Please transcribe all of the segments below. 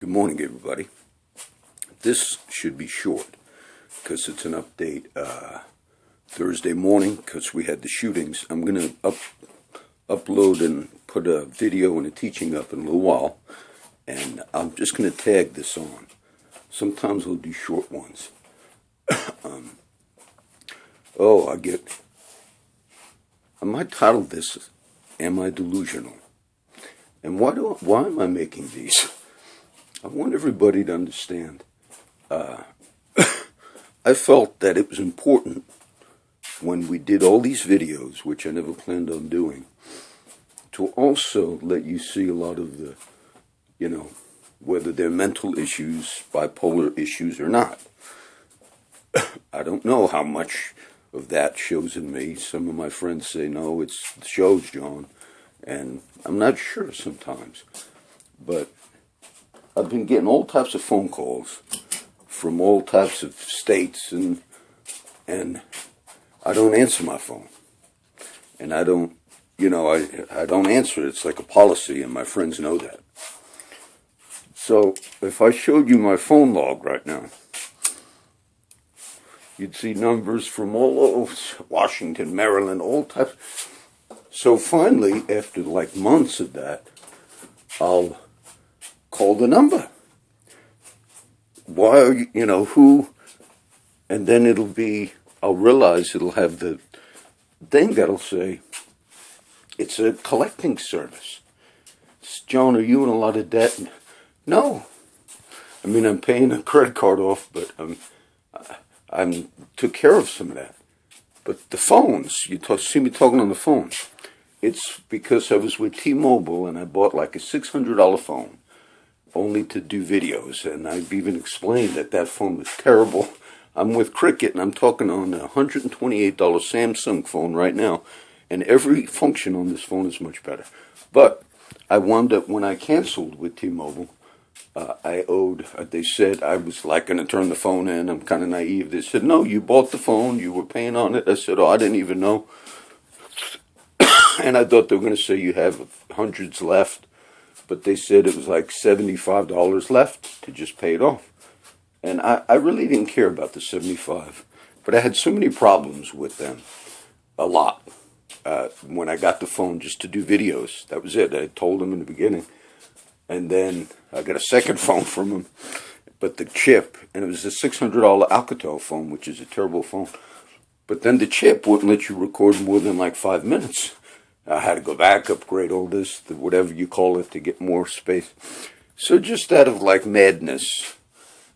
Good morning, everybody. This should be short because it's an update Thursday morning because we had the shootings. I'm going to upload and put a video and a teaching up in a little while, and I'm just going to tag this on. Sometimes we'll do short ones. I might title this, Am I Delusional? And why am I making these? I want everybody to understand. I felt that it was important when we did all these videos, which I never planned on doing, to also let you see a lot of the, whether they're mental issues, bipolar issues or not. I don't know how much of that shows in me. Some of my friends say, no, it shows, John. And I'm not sure sometimes. But I've been getting all types of phone calls from all types of states, and I don't answer my phone. And I don't, I don't answer it. It's like a policy, and my friends know that. So if I showed you my phone log right now, you'd see numbers from all over Washington, Maryland, all types. So finally, after like months of that, I'll call the number. Why are you, who? And then I'll realize it'll have the thing that'll say, it's a collecting service. John, are you in a lot of debt? No. I mean, I'm paying a credit card off, but I took care of some of that. But the phones, see me talking on the phone. It's because I was with T-Mobile and I bought like a $600 phone only to do videos. And I've even explained that phone was terrible. I'm with Cricket and I'm talking on a $128 Samsung phone right now. And every function on this phone is much better. But I wound up, when I canceled with T-Mobile, they said I was like going to turn the phone in. I'm kind of naive. They said, no, you bought the phone. You were paying on it. I said, I didn't even know. And I thought they were going to say you have hundreds left. But they said it was like $75 left to just pay it off. And I really didn't care about the $75. But I had so many problems with them. A lot. When I got the phone just to do videos. That was it. I told them in the beginning. And then I got a second phone from them. But the chip, and it was a $600 Alcatel phone, which is a terrible phone. But then the chip wouldn't let you record more than like 5 minutes. I had to go back, upgrade all this, whatever you call it, to get more space. So just out of like madness,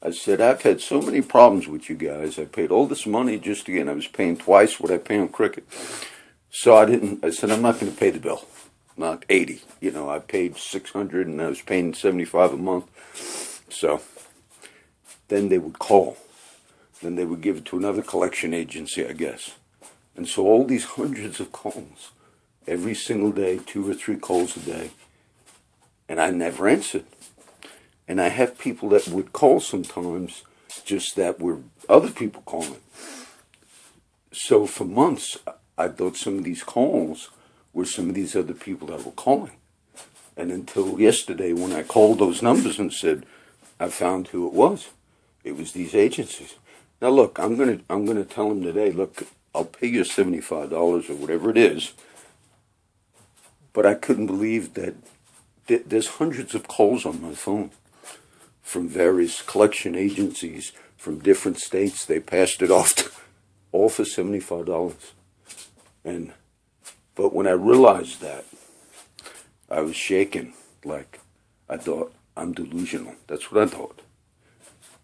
I said, I've had so many problems with you guys. I paid all this money just to get, and I was paying twice what I pay on Cricket. So I said, I'm not going to pay the bill. Not 80. I paid $600 and I was paying $75 a month. So then they would call. Then they would give it to another collection agency, I guess. And so all these hundreds of calls, every single day, 2 or 3 calls a day. And I never answered. And I have people that would call sometimes, just that were other people calling. So for months, I thought some of these calls were some of these other people that were calling. And until yesterday, when I called those numbers and said, I found who it was. It was these agencies. Now look, I'm gonna tell them today, look, I'll pay you $75 or whatever it is. But I couldn't believe that there's hundreds of calls on my phone from various collection agencies from different states. They passed it off to all for $75. But when I realized that, I was shaken. Like, I thought, I'm delusional. That's what I thought.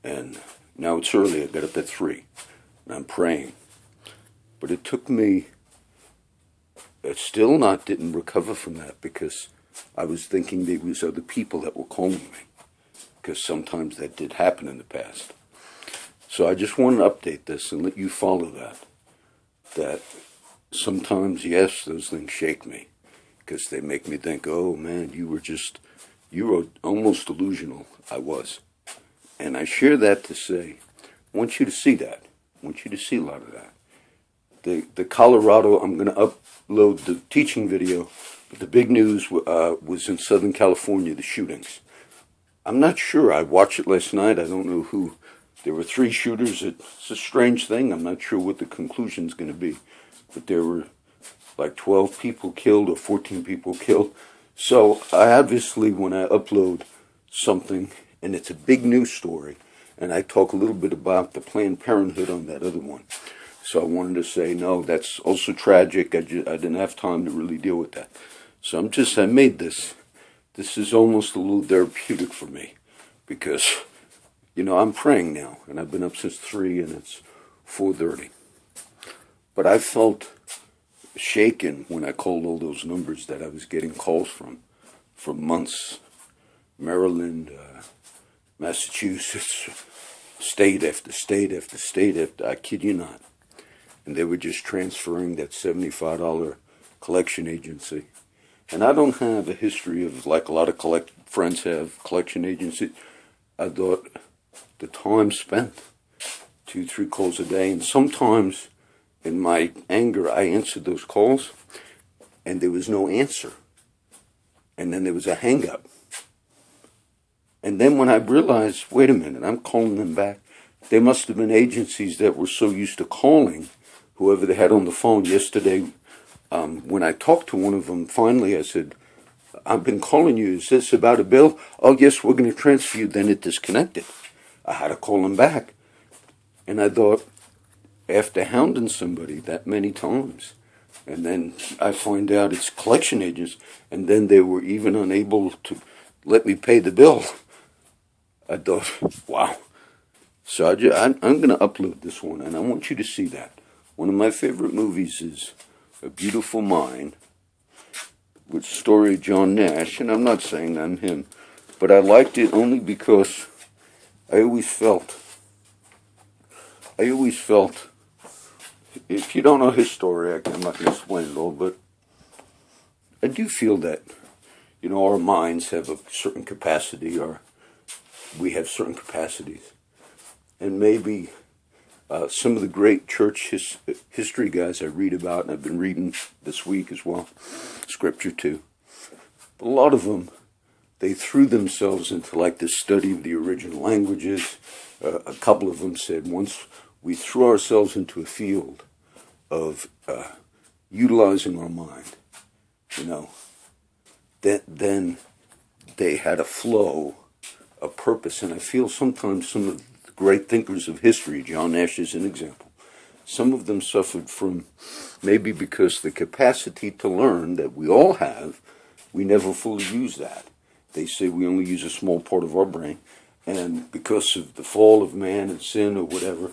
And now it's early. I got up at 3, and I'm praying. But it took me. Didn't recover from that because I was thinking there was other people that were calling me. Because sometimes that did happen in the past. So I just want to update this and let you follow that. That sometimes, yes, those things shake me. Because they make me think, oh man, you were almost delusional. I was. And I share that to say, I want you to see that. I want you to see a lot of that. The Colorado, I'm going to upload the teaching video. But the big news was in Southern California, the shootings. I'm not sure. I watched it last night. I don't know who. There were three shooters. It's a strange thing. I'm not sure what the conclusion's going to be. But there were like 12 people killed or 14 people killed. So I obviously, when I upload something, and it's a big news story, and I talk a little bit about the Planned Parenthood on that other one. So I wanted to say, no, that's also tragic. I didn't have time to really deal with that. So I made this. This is almost a little therapeutic for me because, I'm praying now, and I've been up since 3 and it's 4:30. But I felt shaken when I called all those numbers that I was getting calls from months. Maryland, Massachusetts, state after state after state after, I kid you not. And they were just transferring that $75 collection agency. And I don't have a history of, like a lot of friends have, collection agencies. I thought the time spent, 2-3 calls a day, and sometimes in my anger I answered those calls and there was no answer. And then there was a hang up. And then when I realized, wait a minute, I'm calling them back, there must have been agencies that were so used to calling whoever they had on the phone. Yesterday, when I talked to one of them, finally I said, I've been calling you. Is this about a bill? Oh, yes, we're going to transfer you. Then it disconnected. I had to call them back. And I thought, after hounding somebody that many times, and then I find out it's collection agents, and then they were even unable to let me pay the bill. I thought, wow. So I'm going to upload this one, and I want you to see that. One of my favorite movies is A Beautiful Mind, with the story of John Nash, and I'm not saying I'm him, but I liked it only because I always felt, if you don't know his story, I'm not going to explain it all, but I do feel that, our minds have a certain capacity, or we have certain capacities. And maybe some of the great church history guys I read about, and I've been reading this week as well, scripture too. A lot of them, they threw themselves into like the study of the original languages. A couple of them said once we threw ourselves into a field of utilizing our mind, then they had a flow, a purpose. And I feel sometimes some of the great thinkers of history, John Nash is an example, some of them suffered from, maybe because the capacity to learn that we all have, we never fully use that. They say we only use a small part of our brain. And because of the fall of man and sin or whatever,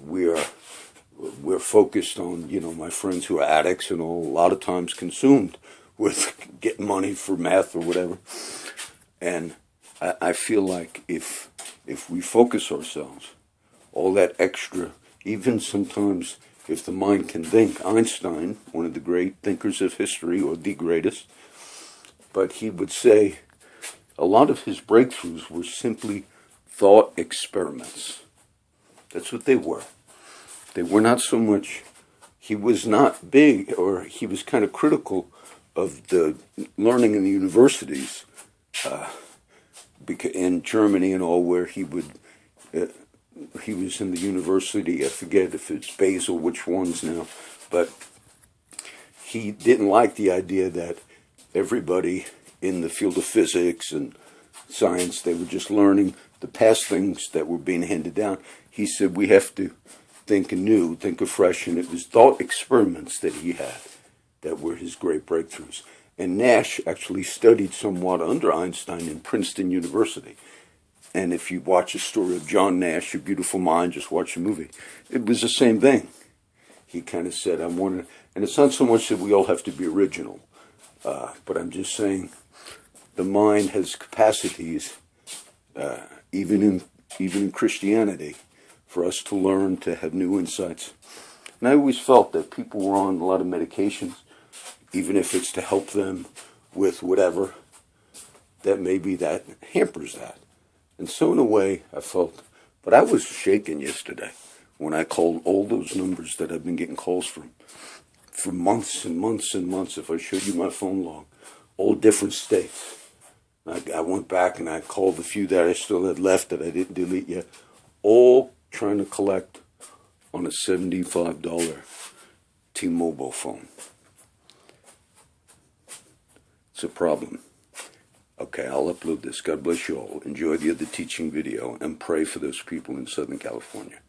we're focused on, my friends who are addicts and all, a lot of times consumed with getting money for meth or whatever. And I feel like if we focus ourselves, all that extra, even sometimes if the mind can think, Einstein, one of the great thinkers of history, or the greatest, but he would say a lot of his breakthroughs were simply thought experiments. That's what they were. They were not so much, he was not big, or he was kind of critical of the learning in the universities in Germany and all, where he was in the university, I forget if it's Basel, which ones now, but he didn't like the idea that everybody in the field of physics and science, they were just learning the past things that were being handed down. He said we have to think anew, think afresh, and it was thought experiments that he had that were his great breakthroughs. And Nash actually studied somewhat under Einstein in Princeton University. And if you watch the story of John Nash, A Beautiful Mind, just watch the movie, it was the same thing. He kind of said, and it's not so much that we all have to be original, but I'm just saying the mind has capacities, even in Christianity, for us to learn, to have new insights. And I always felt that people were on a lot of medications, even if it's to help them with whatever, that maybe that hampers that. And so in a way, I felt, but I was shaken yesterday when I called all those numbers that I've been getting calls from for months and months and months. If I showed you my phone log, all different states. I went back and I called the few that I still had left that I didn't delete yet, all trying to collect on a $75 T-Mobile phone. It's a problem. Okay, I'll upload this. God bless you all. Enjoy the other teaching video and pray for those people in Southern California.